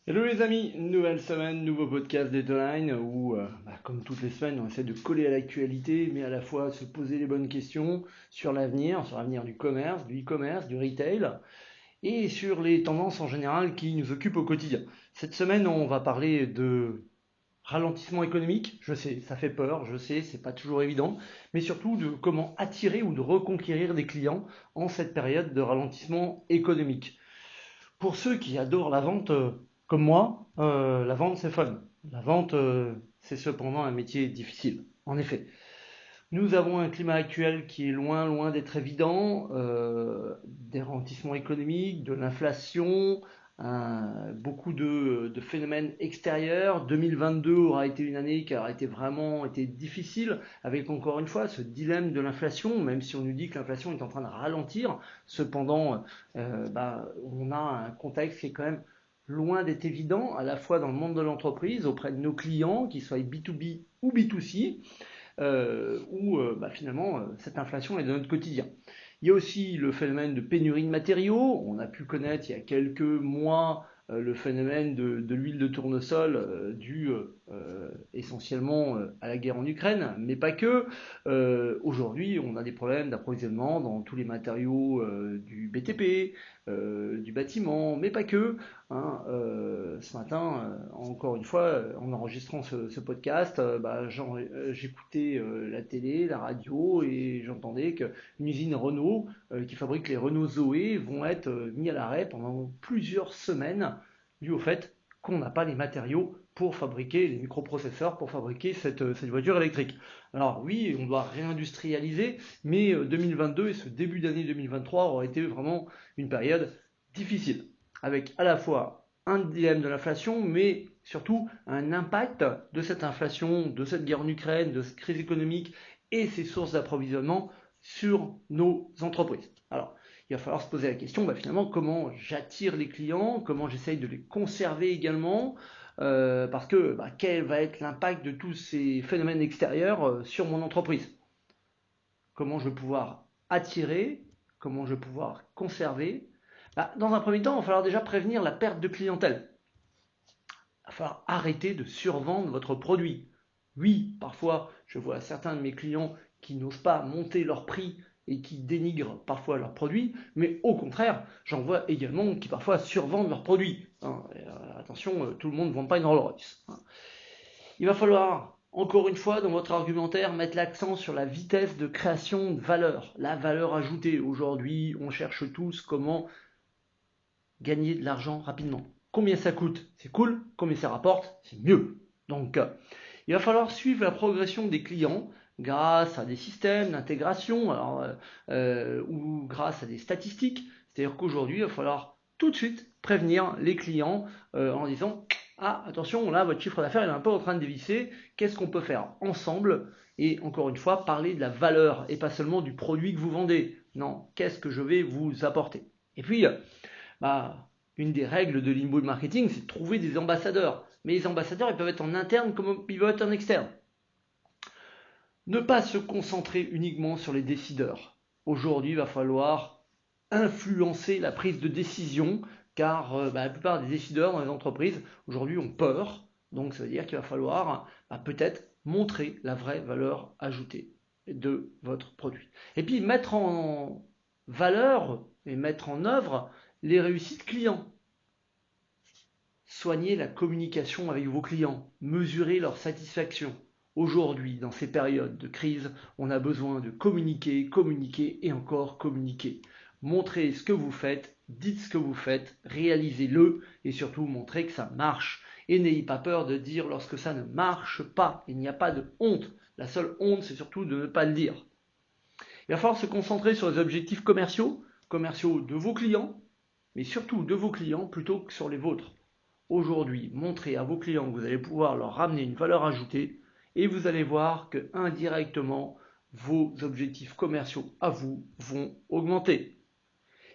Hello les amis, nouvelle semaine, nouveau podcast Deadline où, comme toutes les semaines, on essaie de coller à l'actualité, mais à la fois se poser les bonnes questions sur l'avenir du commerce, du e-commerce, du retail, et sur les tendances en général qui nous occupent au quotidien. Cette semaine, on va parler de ralentissement économique. Je sais, ça fait peur, je sais, c'est pas toujours évident, mais surtout de comment attirer ou de reconquérir des clients en cette période de ralentissement économique. Pour ceux qui adorent la vente comme moi, la vente c'est fun. La vente c'est cependant un métier difficile. En effet, nous avons un climat actuel qui est loin d'être évident, des ralentissements économiques, de l'inflation, beaucoup de phénomènes extérieurs. 2022 aura été une année qui aura été vraiment été difficile, avec encore une fois ce dilemme de l'inflation, même si on nous dit que l'inflation est en train de ralentir, cependant on a un contexte qui est quand même loin d'être évident, à la fois dans le monde de l'entreprise, auprès de nos clients, qu'ils soient B2B ou B2C, finalement cette inflation est de notre quotidien. Il y a aussi le phénomène de pénurie de matériaux. On a pu connaître il y a quelques mois le phénomène de l'huile de tournesol due essentiellement à la guerre en Ukraine, mais pas que. Aujourd'hui, on a des problèmes d'approvisionnement dans tous les matériaux du BTP, du bâtiment, mais pas que. Ce matin, encore une fois, en enregistrant ce podcast, j'écoutais la télé, la radio, et j'entendais qu'une usine Renault qui fabrique les Renault Zoé vont être mis à l'arrêt pendant plusieurs semaines dû au fait qu'on n'a pas les matériaux pour fabriquer les microprocesseurs, pour fabriquer cette voiture électrique. Alors oui, on doit réindustrialiser, mais 2022 et ce début d'année 2023 aura été vraiment une période difficile, avec à la fois un dilemme de l'inflation, mais surtout un impact de cette inflation, de cette guerre en Ukraine, de cette crise économique et ses sources d'approvisionnement sur nos entreprises. Alors, il va falloir se poser la question, finalement, comment j'attire les clients, comment j'essaye de les conserver également, parce que quel va être l'impact de tous ces phénomènes extérieurs sur mon entreprise? Comment je vais pouvoir attirer, comment je vais pouvoir conserver? Dans un premier temps, il va falloir déjà prévenir la perte de clientèle. Il va falloir arrêter de survendre votre produit. Oui, parfois, je vois certains de mes clients qui n'osent pas monter leur prix et qui dénigrent parfois leurs produits, mais au contraire, j'en vois également qui parfois survendent leurs produits. Attention, tout le monde ne vend pas une Rolls Royce. Il va falloir, encore une fois, dans votre argumentaire, mettre l'accent sur la vitesse de création de valeur, la valeur ajoutée. Aujourd'hui, on cherche tous comment gagner de l'argent rapidement. Combien ça coûte? C'est cool. Combien ça rapporte? C'est mieux. Donc, il va falloir suivre la progression des clients grâce à des systèmes d'intégration ou grâce à des statistiques. C'est-à-dire qu'aujourd'hui, il va falloir tout de suite prévenir les clients en disant ah, attention, là, votre chiffre d'affaires est un peu en train de dévisser. Qu'est-ce qu'on peut faire ensemble? Et encore une fois, parler de la valeur et pas seulement du produit que vous vendez. Non, qu'est-ce que je vais vous apporter? Et puis, une des règles de l'inbound marketing, c'est de trouver des ambassadeurs. Mais les ambassadeurs, ils peuvent être en interne comme ils peuvent être en externe. Ne pas se concentrer uniquement sur les décideurs. Aujourd'hui, il va falloir influencer la prise de décision, car la plupart des décideurs dans les entreprises aujourd'hui ont peur. Donc ça veut dire qu'il va falloir peut-être montrer la vraie valeur ajoutée de votre produit. Et puis mettre en valeur et mettre en œuvre les réussites clients. Soignez la communication avec vos clients, mesurez leur satisfaction. Aujourd'hui, dans ces périodes de crise, on a besoin de communiquer, communiquer et encore communiquer. Montrez ce que vous faites, dites ce que vous faites, réalisez-le et surtout montrez que ça marche. Et n'ayez pas peur de dire lorsque ça ne marche pas. Il n'y a pas de honte. La seule honte, c'est surtout de ne pas le dire. Il va falloir se concentrer sur les objectifs commerciaux de vos clients, mais surtout de vos clients plutôt que sur les vôtres. Aujourd'hui, montrez à vos clients que vous allez pouvoir leur ramener une valeur ajoutée et vous allez voir que indirectement, vos objectifs commerciaux à vous vont augmenter.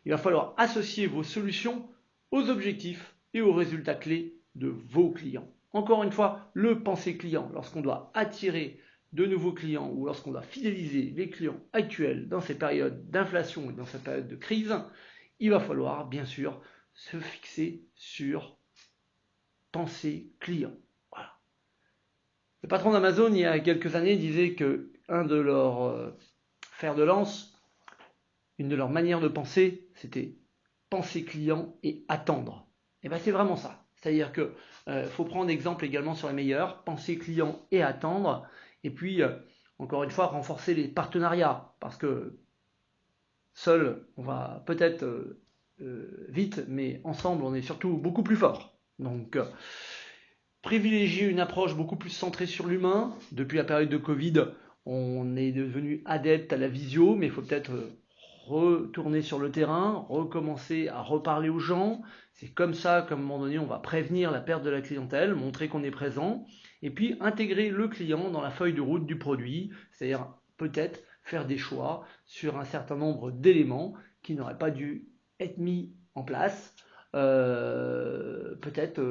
Il va falloir associer vos solutions aux objectifs et aux résultats clés de vos clients. Encore une fois, le penser client, lorsqu'on doit attirer de nouveaux clients ou lorsqu'on doit fidéliser les clients actuels dans ces périodes d'inflation et dans ces périodes de crise, il va falloir bien sûr se fixer sur pensée client. Voilà. Le patron d'Amazon, il y a quelques années, disait que un de leurs fers de lance, une de leurs manières de penser, c'était penser client et attendre. Et bien c'est vraiment ça. C'est-à-dire que faut prendre exemple également sur les meilleurs, penser client et attendre. Et puis, encore une fois, renforcer les partenariats. Parce que seul, on va peut-être vite, mais ensemble, on est surtout beaucoup plus fort. Donc, privilégier une approche beaucoup plus centrée sur l'humain. Depuis la période de Covid, on est devenu adepte à la visio, mais il faut peut-être retourner sur le terrain, recommencer à reparler aux gens. C'est comme ça qu'à un moment donné, on va prévenir la perte de la clientèle, montrer qu'on est présent, et puis intégrer le client dans la feuille de route du produit, c'est-à-dire peut-être faire des choix sur un certain nombre d'éléments qui n'auraient pas dû être mis en place. Peut-être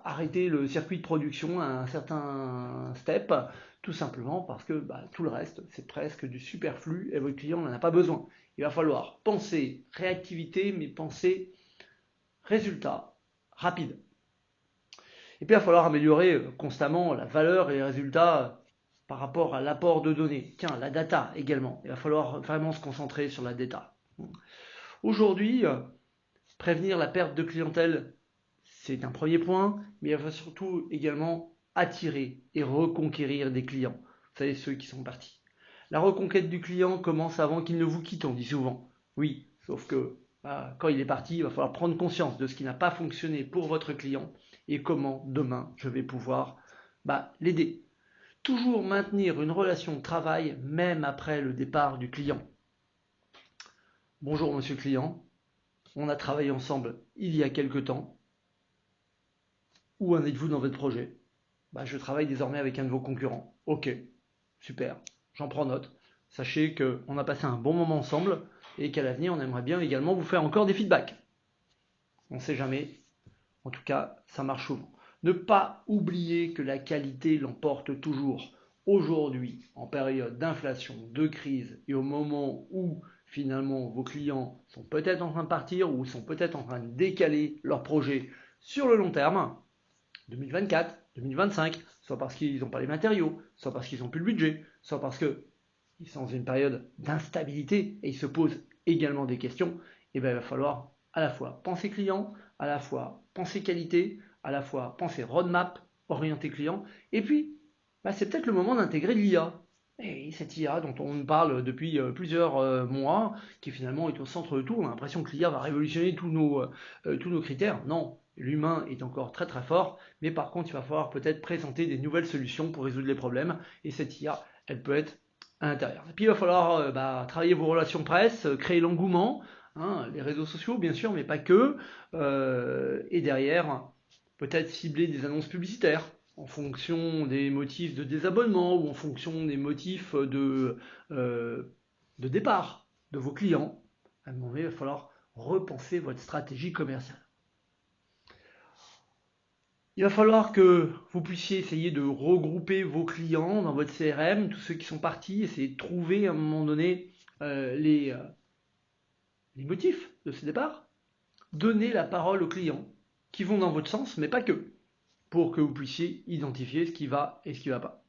arrêter le circuit de production à un certain step, tout simplement parce que tout le reste, c'est presque du superflu et votre client n'en a pas besoin. Il va falloir penser réactivité, mais penser résultat rapide. Et puis il va falloir améliorer constamment la valeur et les résultats par rapport à l'apport de données. Tiens, la data également. Il va falloir vraiment se concentrer sur la data. Aujourd'hui, prévenir la perte de clientèle, c'est un premier point, mais il va surtout également attirer et reconquérir des clients. Vous savez, ceux qui sont partis. La reconquête du client commence avant qu'il ne vous quitte, on dit souvent. Oui, sauf que quand il est parti, il va falloir prendre conscience de ce qui n'a pas fonctionné pour votre client et comment demain je vais pouvoir l'aider. Toujours maintenir une relation de travail même après le départ du client. Bonjour monsieur le client, on a travaillé ensemble il y a quelque temps. Où en êtes-vous dans votre projet? Je travaille désormais avec un de vos concurrents. Ok, super, j'en prends note. Sachez qu'on a passé un bon moment ensemble et qu'à l'avenir, on aimerait bien également vous faire encore des feedbacks. On ne sait jamais. En tout cas, ça marche souvent. Ne pas oublier que la qualité l'emporte toujours. Aujourd'hui, en période d'inflation, de crise et au moment où finalement vos clients sont peut-être en train de partir ou sont peut-être en train de décaler leur projet sur le long terme, 2024, 2025, soit parce qu'ils n'ont pas les matériaux, soit parce qu'ils n'ont plus le budget, soit parce qu'ils sont dans une période d'instabilité et ils se posent également des questions, et il va falloir à la fois penser client, à la fois penser qualité, à la fois penser roadmap, orienté client, et puis c'est peut-être le moment d'intégrer de l'IA. Et cette IA dont on parle depuis plusieurs mois, qui finalement est au centre de tout, on a l'impression que l'IA va révolutionner tous nos critères. Non, l'humain est encore très très fort, mais par contre il va falloir peut-être présenter des nouvelles solutions pour résoudre les problèmes, et cette IA, elle peut être à l'intérieur. Et puis il va falloir travailler vos relations presse, créer l'engouement, les réseaux sociaux bien sûr, mais pas que, et derrière, peut-être cibler des annonces publicitaires en fonction des motifs de désabonnement ou en fonction des motifs de départ de vos clients. À un moment donné, il va falloir repenser votre stratégie commerciale. Il va falloir que vous puissiez essayer de regrouper vos clients dans votre CRM, tous ceux qui sont partis, essayer de trouver à un moment donné les motifs de ce départ. Donner la parole aux clients qui vont dans votre sens, mais pas que, pour que vous puissiez identifier ce qui va et ce qui ne va pas.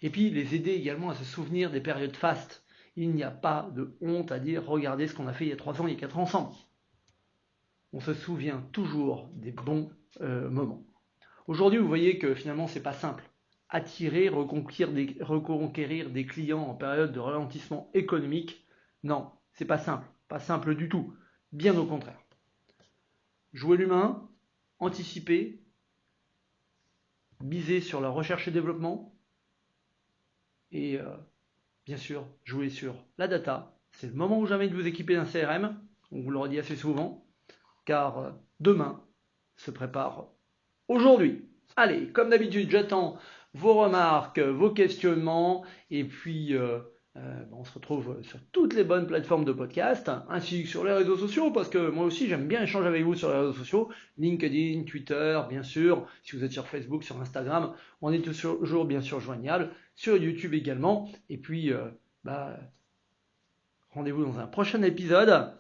Et puis les aider également à se souvenir des périodes fastes. Il n'y a pas de honte à dire regardez ce qu'on a fait il y a 3 ans, il y a 4 ans ensemble. On se souvient toujours des bons moments. Aujourd'hui, vous voyez que finalement, c'est pas simple. Attirer, reconquérir des clients en période de ralentissement économique, non, c'est pas simple. Pas simple du tout. Bien au contraire. Jouer l'humain, anticiper, miser sur la recherche et développement, et bien sûr, jouer sur la data. C'est le moment ou jamais de vous équiper d'un CRM, on vous le redit assez souvent, car demain se prépare aujourd'hui. Allez, comme d'habitude, j'attends vos remarques, vos questionnements, et puis on se retrouve sur toutes les bonnes plateformes de podcast, ainsi que sur les réseaux sociaux, parce que moi aussi j'aime bien échanger avec vous sur les réseaux sociaux, LinkedIn, Twitter, bien sûr, si vous êtes sur Facebook, sur Instagram, on est toujours bien sûr joignable, sur YouTube également, et puis rendez-vous dans un prochain épisode.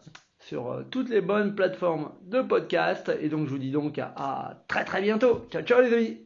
sur toutes les bonnes plateformes de podcast. Et donc je vous dis donc à très très bientôt. Ciao ciao les amis.